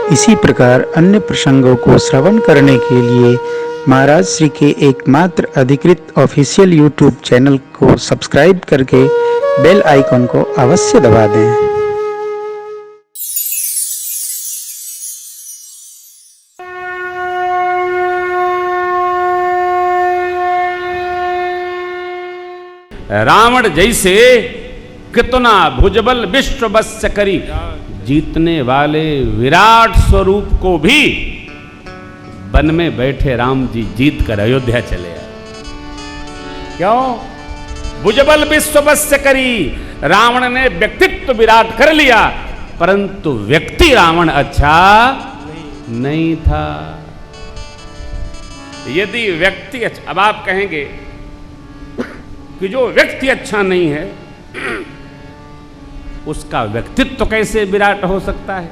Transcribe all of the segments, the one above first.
इसी प्रकार अन्य प्रसंगों को श्रवण करने के लिए महाराज श्री के एकमात्र अधिकृत ऑफिशियल यूट्यूब चैनल को सब्सक्राइब करके बेल आइकन को अवश्य दबा दें। रावण जैसे कितना भुजबल विश्व वश्य करी, जीतने वाले विराट स्वरूप को भी वन में बैठे राम जी जीत कर अयोध्या चले आए। क्यों? भुजबल विश्व वश्य करी। रावण ने व्यक्तित्व विराट कर लिया, परंतु व्यक्ति रावण अच्छा नहीं था। यदि व्यक्ति अच्छा, अब आप कहेंगे कि जो व्यक्ति अच्छा नहीं है उसका व्यक्तित्व कैसे विराट हो सकता है?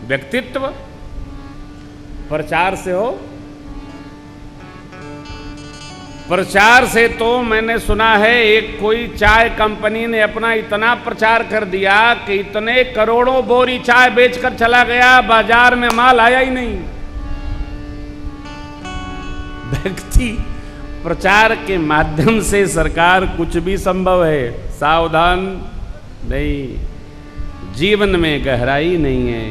व्यक्तित्व प्रचार से हो। प्रचार से तो मैंने सुना है एक कोई चाय कंपनी ने अपना इतना प्रचार कर दिया कि इतने करोड़ों बोरी चाय बेचकर चला गया, बाजार में माल आया ही नहीं। व्यक्ति प्रचार के माध्यम से सरकार कुछ भी संभव है, सावधान नहीं। जीवन में गहराई नहीं है,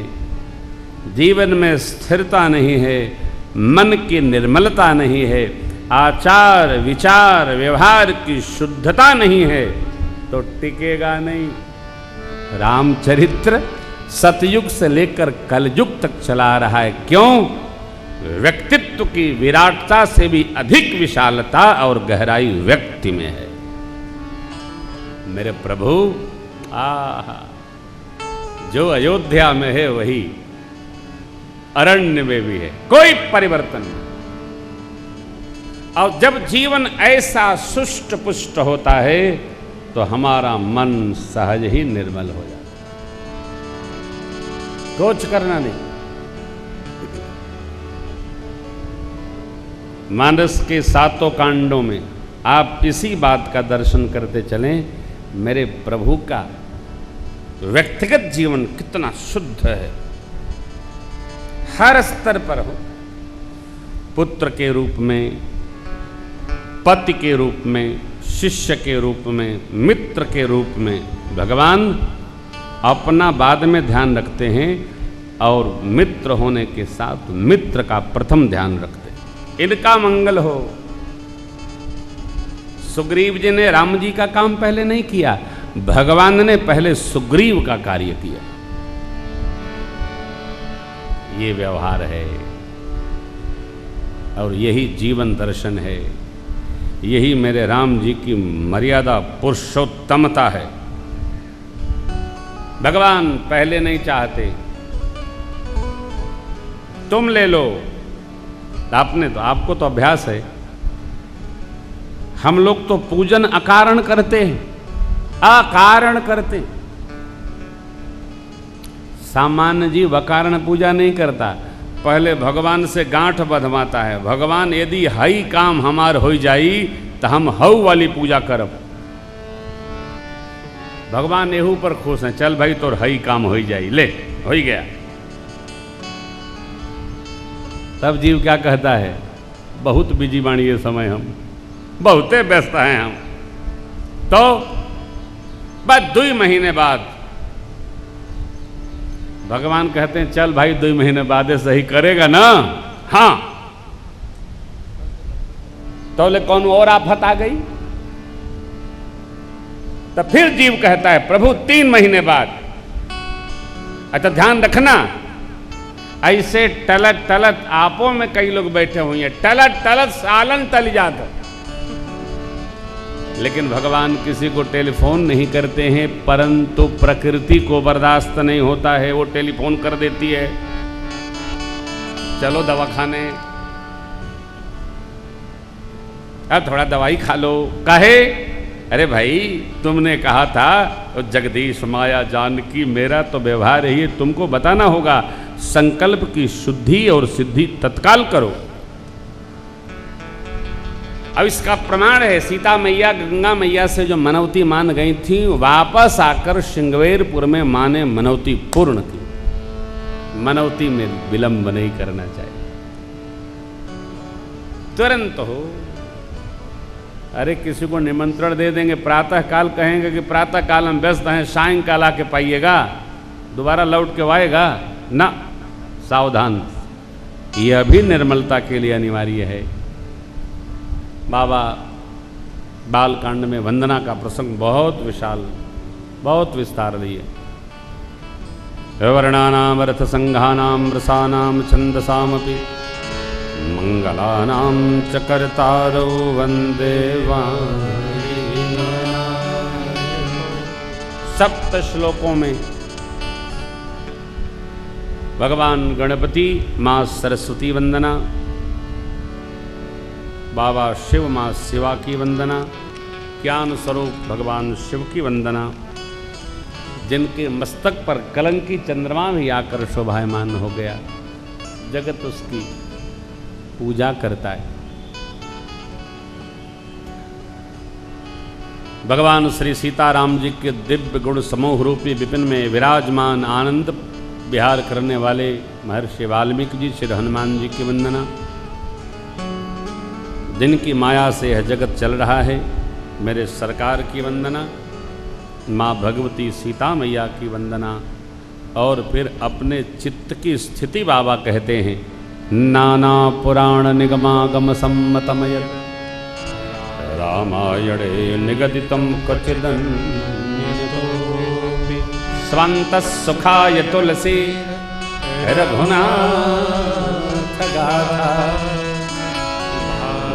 जीवन में स्थिरता नहीं है, मन की निर्मलता नहीं है, आचार विचार व्यवहार की शुद्धता नहीं है तो टिकेगा नहीं। रामचरित्र सतयुग से लेकर कलयुग तक चला रहा है। क्यों? व्यक्तित्व की विराटता से भी अधिक विशालता और गहराई व्यक्ति में है। मेरे प्रभु, जो अयोध्या में है वही अरण्य में भी है, कोई परिवर्तन नहीं। और जब जीवन ऐसा सुष्ट पुष्ट होता है तो हमारा मन सहज ही निर्मल हो जाता है। सोच करना नहीं। मानस के 7 कांडों में आप इसी बात का दर्शन करते चलें, मेरे प्रभु का व्यक्तिगत जीवन कितना शुद्ध है। हर स्तर पर हो, पुत्र के रूप में, पति के रूप में, शिष्य के रूप में, मित्र के रूप में भगवान अपना बाद में ध्यान रखते हैं और मित्र होने के साथ मित्र का प्रथम ध्यान रखते हैं। इनका मंगल हो। सुग्रीव जी ने राम जी का काम पहले नहीं किया, भगवान ने पहले सुग्रीव का कार्य किया। ये व्यवहार है और यही जीवन दर्शन है। यही मेरे राम जी की मर्यादा पुरुषोत्तमता है। भगवान पहले नहीं चाहते, तुम ले लो। आपने तो, आपको तो अभ्यास है। हम लोग तो पूजन अकारण करते हैं, अकारण करते। सामान्य जीव अकारण पूजा नहीं करता, पहले भगवान से गांठ बंधवाता है। भगवान यदि हई काम हमार हो जाई तो हम हऊ वाली पूजा करब। भगवान एहू पर खुश हैं, चल भाई तोर हई काम हो जाई, ले हो गया। तब जीव क्या कहता है? बहुत बिजी बाणी ये समय, हम बहुते व्यस्त हैं हम। तो बस 2 महीने बाद भगवान कहते हैं चल भाई 2 महीने बाद सही करेगा ना? हाँ। तो ले कौन और आफत आ गई? तो फिर जीव कहता है प्रभु 3 महीने बाद। अच्छा ध्यान रखना, ऐसे टलत टलत आपों में कई लोग बैठे हुए हैं, टलत टलत सालन टल जाता, लेकिन भगवान किसी को टेलीफोन नहीं करते हैं। परंतु प्रकृति को बर्दाश्त नहीं होता है, वो टेलीफोन कर देती है, चलो दवाखाने, अब थोड़ा दवाई खा लो। काहे? अरे भाई तुमने कहा था जगदीश माया जानकी मेरा तो व्यवहार है, ये तुमको बताना होगा। संकल्प की शुद्धि और सिद्धि तत्काल करो। अब इसका प्रमाण है, सीता मैया गंगा मैया से जो मनौती मान गई थी, वापस आकर श्रृंगवेरपुर में माँ ने मनौती पूर्ण की। मनौती में विलंब नहीं करना चाहिए, तुरंत हो। अरे किसी को निमंत्रण दे देंगे, प्रातः काल कहेंगे कि प्रातः काल हम व्यस्त हैं, सायंकाल आके पाइएगा, दोबारा लौट के आएगा ना, सावधान। यह भी निर्मलता के लिए अनिवार्य है। बाबा बालकांड में वंदना का प्रसंग बहुत विशाल, बहुत विस्तार लिए। वर्णानाम अर्थ संघानाम रसानाम छंदसामपि मंगलानां च कर्तारौ वंदे सप्त श्लोकों में भगवान गणपति, माँ सरस्वती वंदना, बाबा शिव माँ शिवा की वंदना, ज्ञान स्वरूप भगवान शिव की वंदना, जिनके मस्तक पर कलंकी चंद्रमा भी आकर शोभायमान हो गया, जगत उसकी पूजा करता है। भगवान श्री सीताराम जी के दिव्य गुण समूह रूपी विपिन में विराजमान आनंद विहार करने वाले महर्षि वाल्मीकि जी, श्री हनुमान जी की वंदना, जिनकी माया से यह जगत चल रहा है, मेरे सरकार की वंदना, माँ भगवती सीता मैया की वंदना। और फिर अपने चित्त की स्थिति बाबा कहते हैं, नाना पुराण निगमागम सम्मतमय रामायणे निगदितं क्वचिदन् स्वान्तः सुखाय तुलसी रघुनाथ गाथा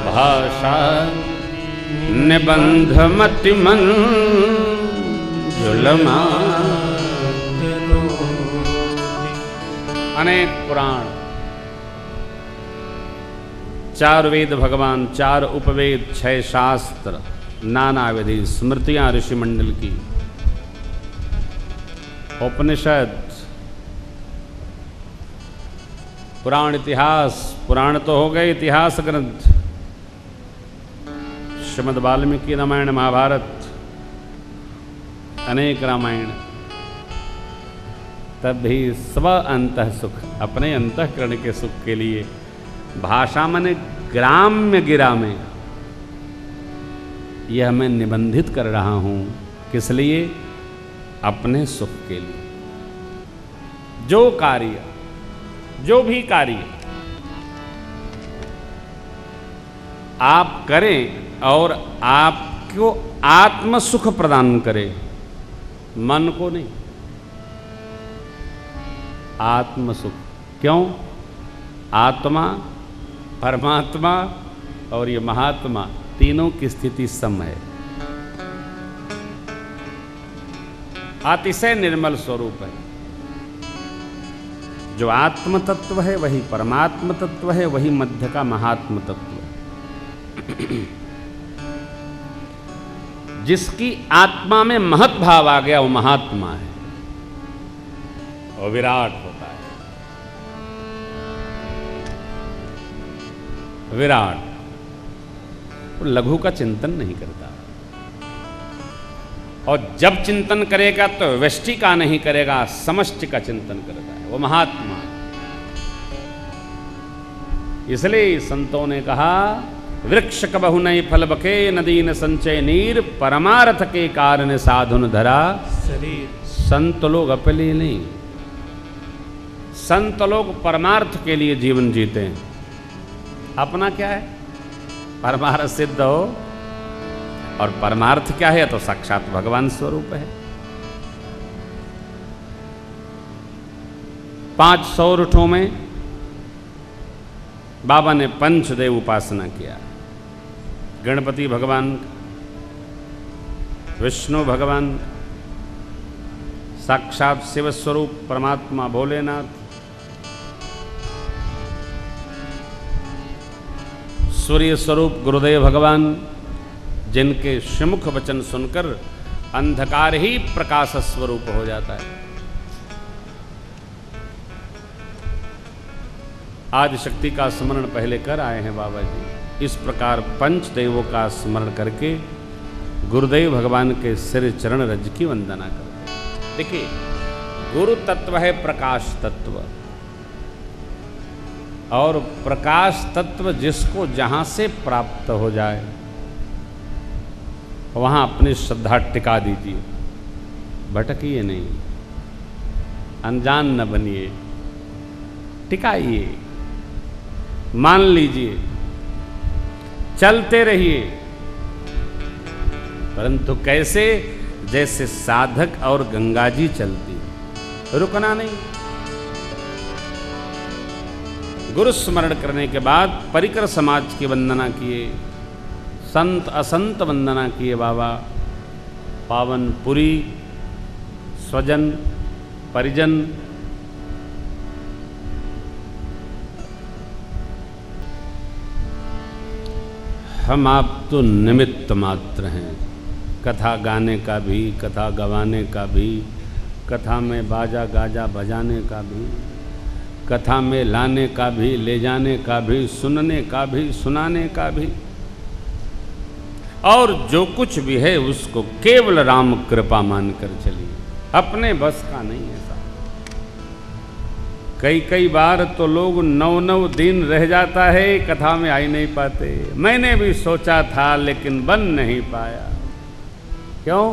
भाषा निबंध मतिमन जुलमा। अनेक पुराण, चार वेद भगवान, चार उपवेद, 6 शास्त्र, नाना विधि स्मृतियां ऋषि मंडल की, उपनिषद, पुराण इतिहास, पुराण तो हो गए, इतिहास ग्रंथ, श्रीमद् वाल्मीकि रामायण महाभारत, अनेक रामायण। तब भी स्व अंतः सुख, अपने अंतःकरण के सुख के लिए भाषा माने ग्राम्य गिरा में यह मैं निबंधित कर रहा हूं। किस लिए? अपने सुख के लिए। जो कार्य, जो भी कार्य आप करें और आपको आत्म सुख प्रदान करे, मन को नहीं, आत्म सुख। क्यों? आत्मा, परमात्मा और ये महात्मा, तीनों की स्थिति सम है। अतिशय निर्मल स्वरूप है। जो आत्म तत्व है वही परमात्म तत्व है, वही मध्य का महात्म तत्व है। जिसकी आत्मा में महत भाव आ गया वो महात्मा है और विराट होता है। विराट वो लघु का चिंतन नहीं करता, और जब चिंतन करेगा तो व्यष्टि का नहीं करेगा, समष्टि का चिंतन करता है, वो महात्मा है। इसलिए संतों ने कहा, वृक्ष कबहु नहीं फल बके, नदी न संचय नीर, परमार्थ के कारण साधुन धरा शरीर। संत लोग अपने नहीं, संत लोग परमार्थ के लिए जीवन जीते हैं। अपना क्या है? परमार्थ सिद्ध हो। और परमार्थ क्या है? तो साक्षात भगवान स्वरूप है। 5 सौरठों में बाबा ने पंचदेव उपासना किया। गणपति भगवान, विष्णु भगवान, साक्षात शिव स्वरूप परमात्मा भोलेनाथ, सूर्य स्वरूप गुरुदेव भगवान, जिनके श्रीमुख वचन सुनकर अंधकार ही प्रकाश स्वरूप हो जाता है। आज शक्ति का स्मरण पहले कर आए हैं बाबा जी। इस प्रकार पंचदेवों का स्मरण करके गुरुदेव भगवान के सिर चरण रज की वंदना करते हैं। देखिए, गुरु तत्व है प्रकाश तत्व, और प्रकाश तत्व जिसको जहाँ से प्राप्त हो जाए वहाँ अपनी श्रद्धा टिका दीजिए, भटकिए नहीं, अनजान न बनिए, टिकाइए, मान लीजिए, चलते रहिए। परंतु कैसे? जैसे साधक और गंगा जी चलती, रुकना नहीं। गुरु स्मरण करने के बाद परिकर समाज की वंदना किए, संत असंत वंदना किए बाबा, पावन पुरी, स्वजन परिजन, हम आप तो निमित्त मात्र हैं। कथा गाने का भी, कथा गवाने का भी, कथा में बाजा गाजा बजाने का भी, कथा में लाने का भी, ले जाने का भी, सुनने का भी, सुनाने का भी, और जो कुछ भी है उसको केवल राम कृपा मानकर चलिए, अपने बस का नहीं है साहब। कई बार तो लोग 9 दिन रह जाता है, कथा में आ ही नहीं पाते। मैंने भी सोचा था लेकिन बन नहीं पाया। क्यों?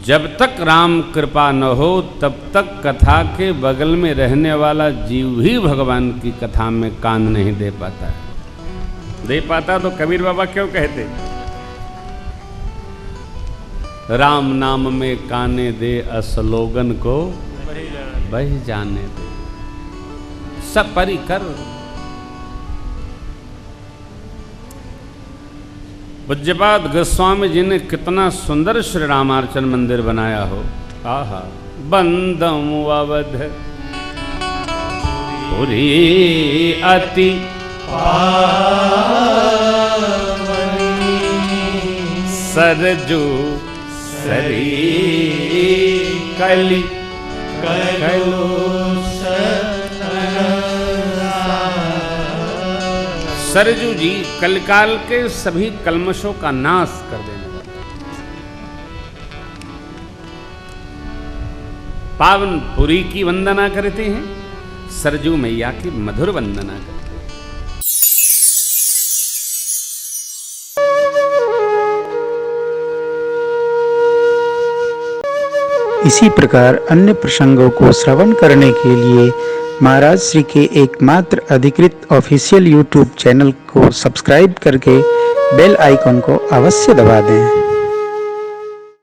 जब तक राम कृपा न हो तब तक कथा के बगल में रहने वाला जीव ही भगवान की कथा में कान नहीं दे पाता है। दे पाता तो कबीर बाबा क्यों कहते, राम नाम में काने दे असलोगन को बह जाने दे, सब परिकर। पूज्यपाद गोस्वामी जी ने कितना सुंदर श्री रामार्चन मंदिर बनाया हो। आहा, बंदम अवध पुरी अति सरजू सरी कली कलो सरजू जी कलकाल के सभी कल्मशों का नाश कर देने वाले, पावन पुरी की वंदना करते हैं, सरजू मैया की मधुर वंदना करते हैं। इसी प्रकार अन्य प्रसंगों को श्रवण करने के लिए महाराज श्री के एकमात्र अधिकृत ऑफिशियल यूट्यूब चैनल को सब्सक्राइब करके बेल आइकन को अवश्य दबा दें।